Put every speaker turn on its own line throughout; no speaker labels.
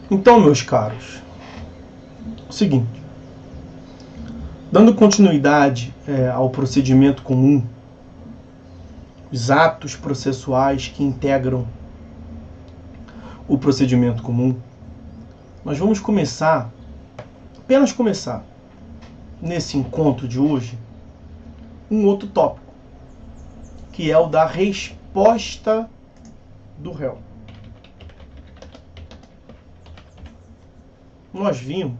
Então, meus caros, o seguinte, dando continuidade ao procedimento comum, os atos processuais que integram o procedimento comum, nós vamos apenas começar, nesse encontro de hoje, um outro tópico, que é o da resposta do réu. Nós vimos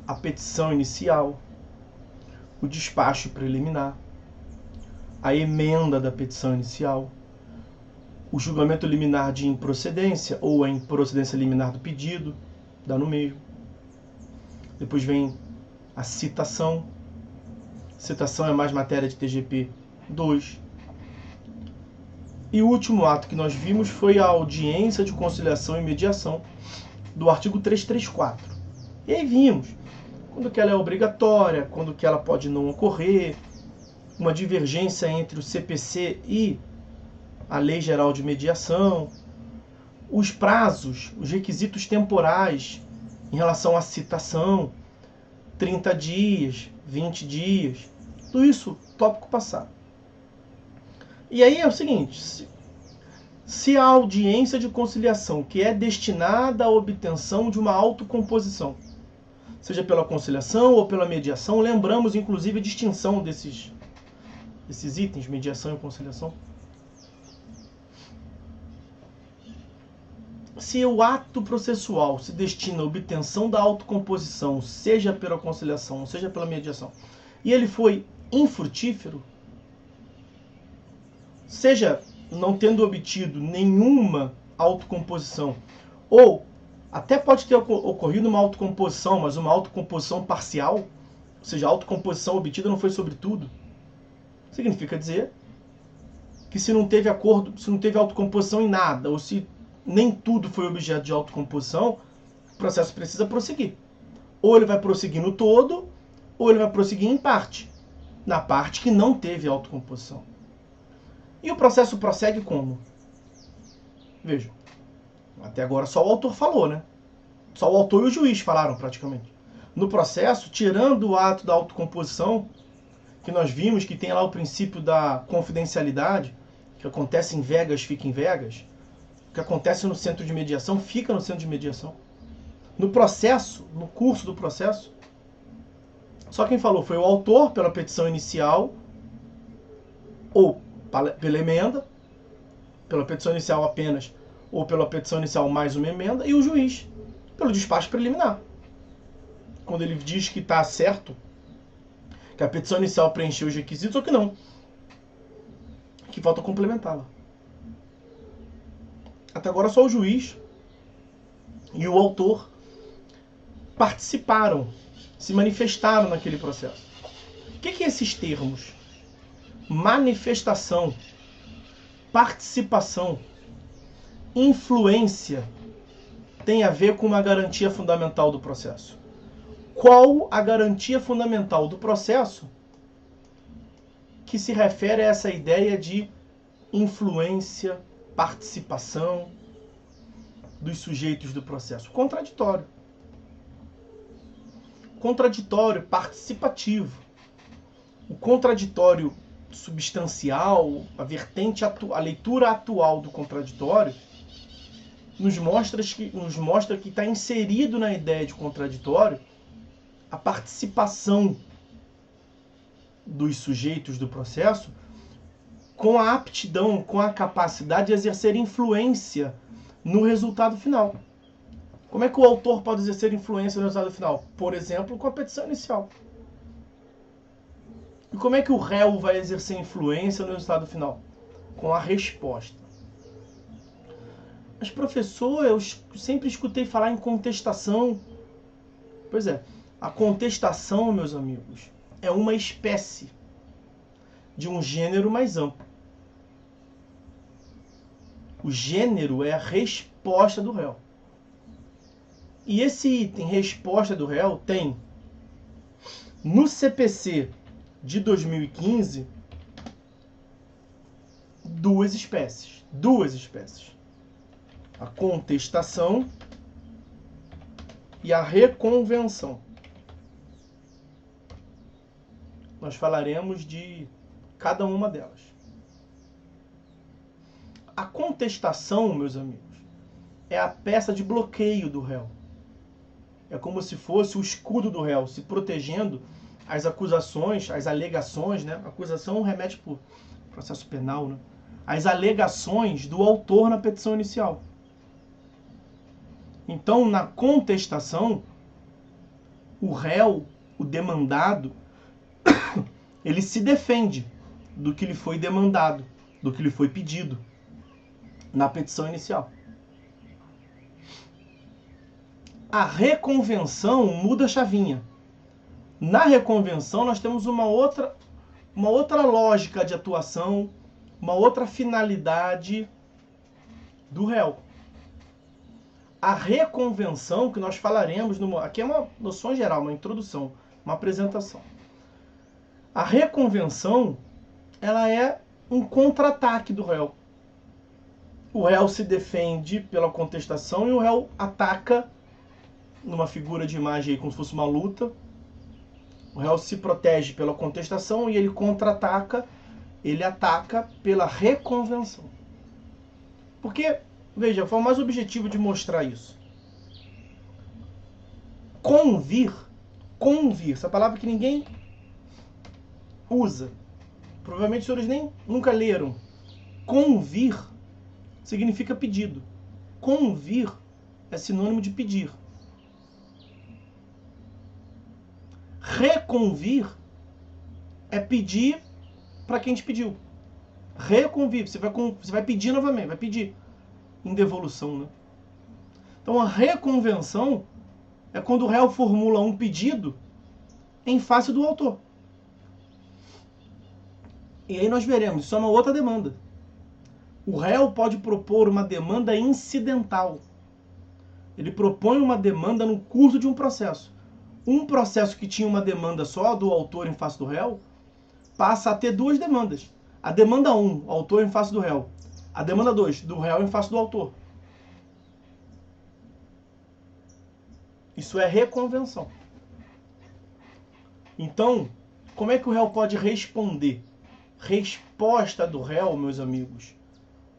a petição inicial, o despacho preliminar, a emenda da petição inicial, o julgamento liminar de improcedência ou a improcedência liminar do pedido, dá no mesmo. Depois vem a citação. Citação é mais matéria de TGP 2. E o último ato que nós vimos foi a audiência de conciliação e mediação do artigo 334. E aí vimos quando que ela é obrigatória, quando que ela pode não ocorrer, uma divergência entre o CPC e a Lei Geral de Mediação, os prazos, os requisitos temporais em relação à citação, 30 dias, 20 dias, tudo isso, tópico passado. E aí é o seguinte, se a audiência de conciliação, que é destinada à obtenção de uma autocomposição, seja pela conciliação ou pela mediação, lembramos inclusive a distinção desses itens, mediação e conciliação. Se o ato processual se destina à obtenção da autocomposição, seja pela conciliação, seja pela mediação, e ele foi infrutífero, seja não tendo obtido nenhuma autocomposição, ou até pode ter ocorrido uma autocomposição, mas uma autocomposição parcial, ou seja, a autocomposição obtida não foi sobre tudo, significa dizer que se não teve acordo, se não teve autocomposição em nada, ou se nem tudo foi objeto de autocomposição, o processo precisa prosseguir. Ou ele vai prosseguir no todo, ou ele vai prosseguir em parte, na parte que não teve autocomposição. E o processo prossegue como? Vejam, até agora só o autor falou, né? Só o autor e o juiz falaram praticamente. No processo, tirando o ato da autocomposição, que nós vimos que tem lá o princípio da confidencialidade, que acontece em Vegas, fica em Vegas, o que acontece no centro de mediação, fica no centro de mediação. No processo, no curso do processo, só quem falou foi o autor pela petição inicial, ou pela emenda, pela petição inicial apenas, ou pela petição inicial mais uma emenda, e o juiz, pelo despacho preliminar. Quando ele diz que está certo, que a petição inicial preencheu os requisitos ou que não, que falta complementá-la. Até agora só o juiz e o autor participaram, se manifestaram naquele processo. O que é esses termos? Manifestação, participação, influência tem a ver com uma garantia fundamental do processo. Qual a garantia fundamental do processo que se refere a essa ideia de influência, participação dos sujeitos do processo? Contraditório. Contraditório participativo. O contraditório substancial, a vertente, a leitura atual do contraditório, nos mostra que está inserido na ideia de contraditório a participação dos sujeitos do processo com a aptidão, com a capacidade de exercer influência no resultado final. Como é que o autor pode exercer influência no resultado final? Por exemplo, com a petição inicial. E como é que o réu vai exercer influência no resultado final? Com a resposta. Mas, professor, eu sempre escutei falar em contestação. Pois é, a contestação, meus amigos, é uma espécie de um gênero mais amplo. O gênero é a resposta do réu. E esse item, resposta do réu, tem no CPC de 2015 duas espécies. a contestação e a reconvenção. Nós falaremos de cada uma delas. A contestação, meus amigos, é a peça de bloqueio do réu. É como se fosse o escudo do réu, se protegendo as acusações, as alegações, né? A acusação remete para o processo penal, né? As alegações do autor na petição inicial. Então, na contestação, o réu, o demandado, ele se defende do que lhe foi demandado, do que lhe foi pedido na petição inicial. A reconvenção muda a chavinha. Na reconvenção nós temos uma outra lógica de atuação, uma outra finalidade do réu. A reconvenção, que nós falaremos, aqui é uma noção geral, uma introdução, uma apresentação. A reconvenção, ela é um contra-ataque do réu. O réu se defende pela contestação e o réu ataca numa figura de imagem aí, como se fosse uma luta. O réu se protege pela contestação e ele contra-ataca, ele ataca pela reconvenção. Porque, veja, foi o mais objetivo de mostrar isso. Convir, essa palavra que ninguém usa. Provavelmente os senhores nunca leram. Convir significa pedido. Convir é sinônimo de pedir. Reconvir é pedir para quem te pediu. Reconvir, você vai pedir novamente, vai pedir em devolução, né? Então a reconvenção é quando o réu formula um pedido em face do autor. E aí nós veremos, isso é uma outra demanda. O réu pode propor uma demanda incidental. Ele propõe uma demanda no curso de um processo. Um processo que tinha uma demanda só do autor em face do réu, passa a ter duas demandas. A demanda 1, autor em face do réu. A demanda 2, do réu em face do autor. Isso é reconvenção. Então, como é que o réu pode responder? Resposta do réu, meus amigos,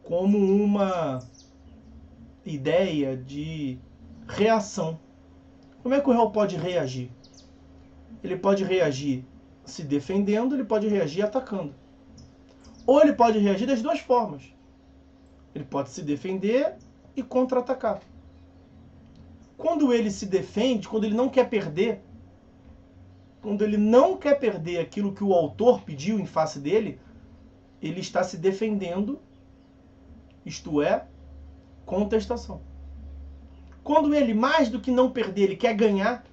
como uma ideia de reação. Como é que o réu pode reagir? Ele pode reagir se defendendo, ele pode reagir atacando. Ou ele pode reagir das duas formas. Ele pode se defender e contra-atacar. Quando ele se defende, quando ele não quer perder, quando ele não quer perder aquilo que o autor pediu em face dele, ele está se defendendo, isto é, contestação. Quando ele, mais do que não perder, ele quer ganhar,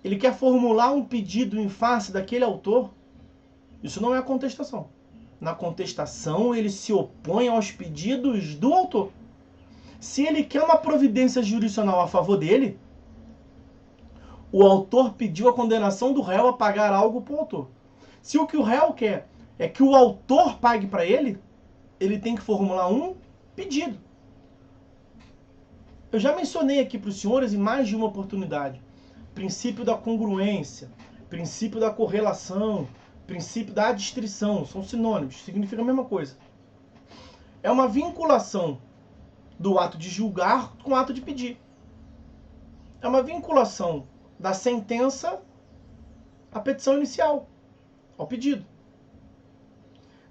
ele quer formular um pedido em face daquele autor, isso não é contestação. Na contestação, ele se opõe aos pedidos do autor. Se ele quer uma providência jurisdicional a favor dele, o autor pediu a condenação do réu a pagar algo para o autor. Se o que o réu quer é que o autor pague para ele tem que formular um pedido. Eu já mencionei aqui para os senhores em mais de uma oportunidade. Princípio da congruência, princípio da correlação, princípio da adstrição, são sinônimos, significa a mesma coisa. É uma vinculação do ato de julgar com o ato de pedir. É uma vinculação da sentença à petição inicial, ao pedido.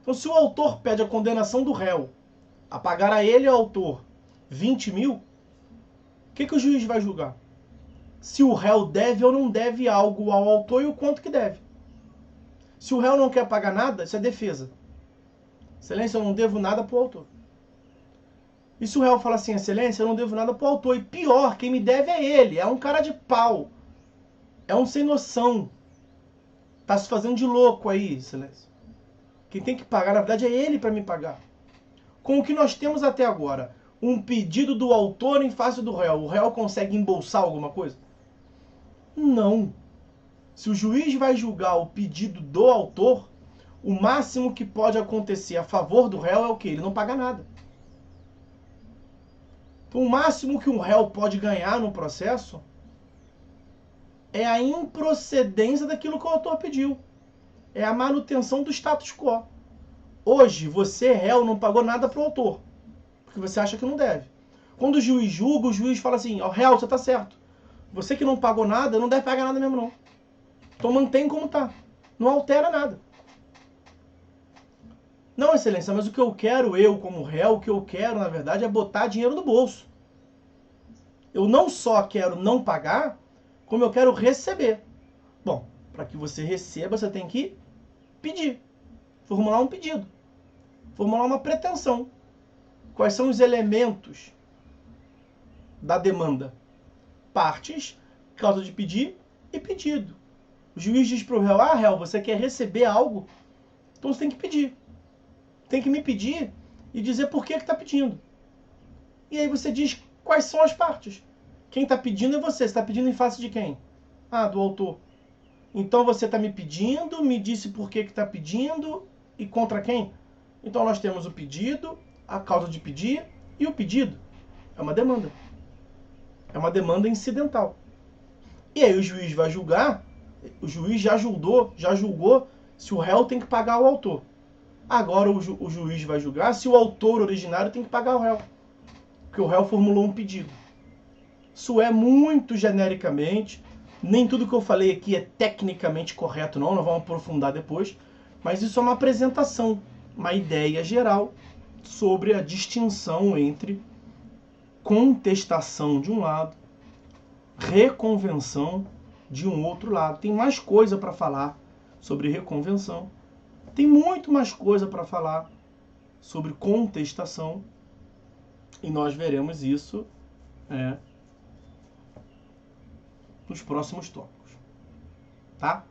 Então, se o autor pede a condenação do réu a pagar a ele, ao autor, 20 mil, o que o juiz vai julgar? Se o réu deve ou não deve algo ao autor e o quanto que deve. Se o réu não quer pagar nada, isso é defesa. Excelência, eu não devo nada para o autor. E se o réu fala assim, excelência, eu não devo nada para o autor. E pior, quem me deve é ele. É um cara de pau. É um sem noção. Tá se fazendo de louco aí, excelência. Quem tem que pagar, na verdade, é ele para me pagar. Com o que nós temos até agora, um pedido do autor em face do réu. O réu consegue embolsar alguma coisa? Não. Se o juiz vai julgar o pedido do autor, o máximo que pode acontecer a favor do réu é o quê? Ele não paga nada. Então, o máximo que um réu pode ganhar no processo é a improcedência daquilo que o autor pediu. É a manutenção do status quo. Hoje, você, réu, não pagou nada para o autor, porque você acha que não deve. Quando o juiz julga, o juiz fala assim, ó, réu, você está certo. Você que não pagou nada, não deve pagar nada mesmo, não. Então mantém como está. Não altera nada. Não, excelência, mas o que eu quero, eu como réu, o que eu quero, na verdade, é botar dinheiro no bolso. Eu não só quero não pagar, como eu quero receber. Bom, para que você receba, você tem que pedir. Formular um pedido. Formular uma pretensão. Quais são os elementos da demanda? Partes, causa de pedir e pedido. O juiz diz para o réu, réu, você quer receber algo? Então você tem que pedir. Tem que me pedir e dizer por que está pedindo. E aí você diz quais são as partes. Quem está pedindo é você. Você está pedindo em face de quem? Do autor. Então você está me pedindo, me disse por que está pedindo e contra quem? Então nós temos o pedido, a causa de pedir e o pedido. É uma demanda. É uma demanda incidental. E aí o juiz vai julgar, o juiz já julgou se o réu tem que pagar o autor. Agora o juiz vai julgar se o autor originário tem que pagar o réu. Porque o réu formulou um pedido. Isso é muito genericamente. Nem tudo que eu falei aqui é tecnicamente correto, não. Nós vamos aprofundar depois. Mas isso é uma apresentação, uma ideia geral sobre a distinção entre contestação de um lado, reconvenção de um outro lado. Tem mais coisa para falar sobre reconvenção. Tem muito mais coisa para falar sobre contestação. E nós veremos isso nos próximos tópicos. Tá?